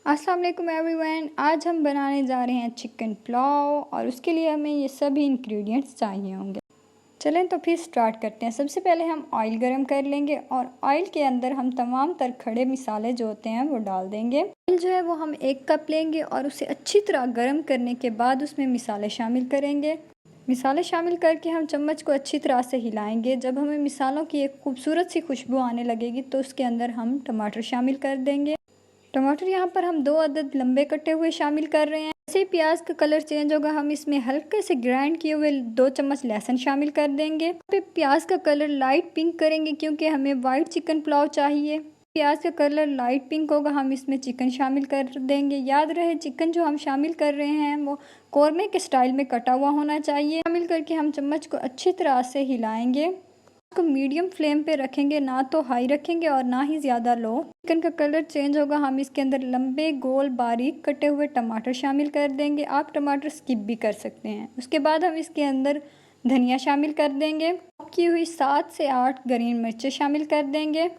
अस्सलाम वालेकुम एवरीवन। आज हम बनाने जा रहे हैं चिकन पुलाव और उसके लिए हमें ये सभी इंग्रेडिएंट्स चाहिए होंगे। चलें तो फिर स्टार्ट करते हैं। सबसे पहले हम ऑयल गरम कर लेंगे और ऑयल के अंदर हम तमाम तर खड़े मसाले जो होते हैं वो डाल देंगे। ऑयल जो है वो हम 1 कप लेंगे और उसे अच्छी तरह गर्म करने के बाद उसमें मसाले शामिल करेंगे। मसाले शामिल करके हम चम्मच को अच्छी तरह से हिलाएंगे। जब हमें मसालों की एक खूबसूरत सी खुशबू आने लगेगी तो उसके अंदर हम टमाटर शामिल कर देंगे। टमाटर यहाँ पर हम 2 अदद लंबे कटे हुए शामिल कर रहे हैं। जैसे ही प्याज का कलर चेंज होगा हम इसमें हल्के से ग्राइंड किए हुए 2 चम्मच लहसुन शामिल कर देंगे। पे प्याज का कलर लाइट पिंक करेंगे क्योंकि हमें वाइट चिकन पुलाव चाहिए। प्याज का कलर लाइट पिंक होगा हम इसमें चिकन शामिल कर देंगे। याद रहे चिकन जो हम शामिल कर रहे हैं वो कौरमे के स्टाइल में कटा हुआ होना चाहिए। शामिल करके हम चम्मच को अच्छी तरह से हिलाएंगे। को मीडियम फ्लेम पे रखेंगे, ना तो हाई रखेंगे और ना ही ज़्यादा लो। चिकन का कलर चेंज होगा हम इसके अंदर लंबे गोल बारीक कटे हुए टमाटर शामिल कर देंगे। आप टमाटर स्किप भी कर सकते हैं। उसके बाद हम इसके अंदर धनिया शामिल कर देंगे। की हुई 7 से 8 ग्रीन मिर्चें शामिल कर देंगे।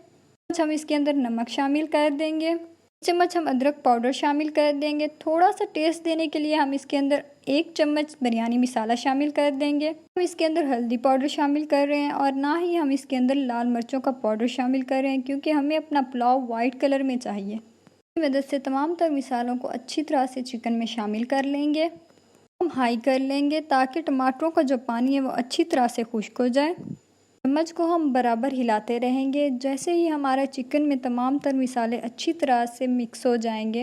हम इसके अंदर नमक शामिल कर देंगे। चम्मच हम अदरक पाउडर शामिल कर देंगे। थोड़ा सा टेस्ट देने के लिए हम इसके अंदर 1 चम्मच बिरयानी मसाला शामिल कर देंगे। हम इसके अंदर हल्दी पाउडर शामिल कर रहे हैं और ना ही हम इसके अंदर लाल मिर्चों का पाउडर शामिल कर रहे हैं क्योंकि हमें अपना पुलाव वाइट कलर में चाहिए। इस मदद से तमाम तर मसालों को अच्छी तरह से चिकन में शामिल कर लेंगे। हम हाई कर लेंगे ताकि टमाटरों का जो पानी है वो अच्छी तरह से खुश्क हो जाए। चम्मच को हम बराबर हिलाते रहेंगे। जैसे ही हमारा चिकन में तमाम तर मसाले अच्छी तरह से मिक्स हो जाएंगे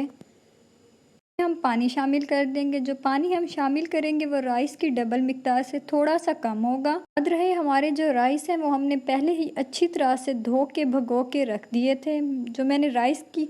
हम पानी शामिल कर देंगे। जो पानी हम शामिल करेंगे वो राइस की डबल मिकदार से थोड़ा सा कम होगा। याद रहे हमारे जो राइस हैं वो हमने पहले ही अच्छी तरह से धो के भगो के रख दिए थे। जो मैंने राइस की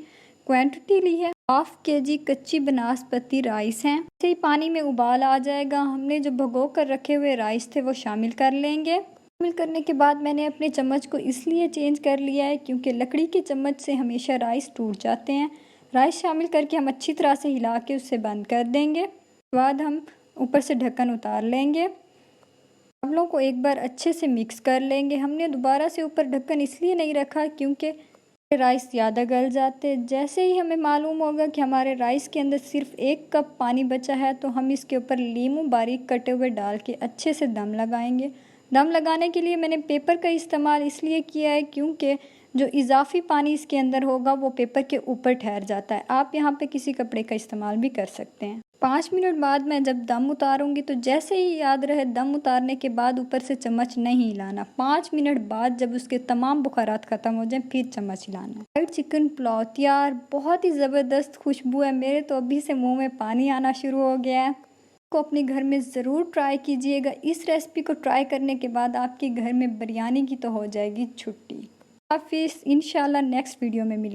क्वांटिटी ली है 1/2 kg कच्ची बनास्पति राइस हैं। जैसे ही पानी में उबाल आ जाएगा हमने जो भगो कर रखे हुए राइस थे वो शामिल कर लेंगे। शामिल करने के बाद मैंने अपने चम्मच को इसलिए चेंज कर लिया है क्योंकि लकड़ी के चम्मच से हमेशा राइस टूट जाते हैं। राइस शामिल करके हम अच्छी तरह से हिला के उसे बंद कर देंगे। उसके बाद हम ऊपर से ढक्कन उतार लेंगे। चावलों को एक बार अच्छे से मिक्स कर लेंगे। हमने दोबारा से ऊपर ढक्कन इसलिए नहीं रखा क्योंकि राइस ज़्यादा गल जाते। जैसे ही हमें मालूम होगा कि हमारे राइस के अंदर सिर्फ 1 कप पानी बचा है तो हम इसके ऊपर लीमू बारीक कटे हुए डाल के अच्छे से दम लगाएंगे। दम लगाने के लिए मैंने पेपर का इस्तेमाल इसलिए किया है क्योंकि जो इजाफी पानी इसके अंदर होगा वो पेपर के ऊपर ठहर जाता है। आप यहाँ पे किसी कपड़े का इस्तेमाल भी कर सकते हैं। 5 मिनट बाद मैं जब दम उतारूंगी तो जैसे ही याद रहे दम उतारने के बाद ऊपर से चम्मच नहीं हिलाना। 5 मिनट बाद जब उसके तमाम बुखारात ख़त्म हो जाएं फिर चम्मच हिलाना। वाइट चिकन पुलाव तैयार। बहुत ही ज़बरदस्त खुशबू है। मेरे तो अभी से मुँह में पानी आना शुरू हो गया है। को अपने घर में ज़रूर ट्राई कीजिएगा। इस रेसिपी को ट्राई करने के बाद आपके घर में बिरयानी की तो हो जाएगी छुट्टी। आप इंशाल्लाह नेक्स्ट वीडियो में मिलेंगे।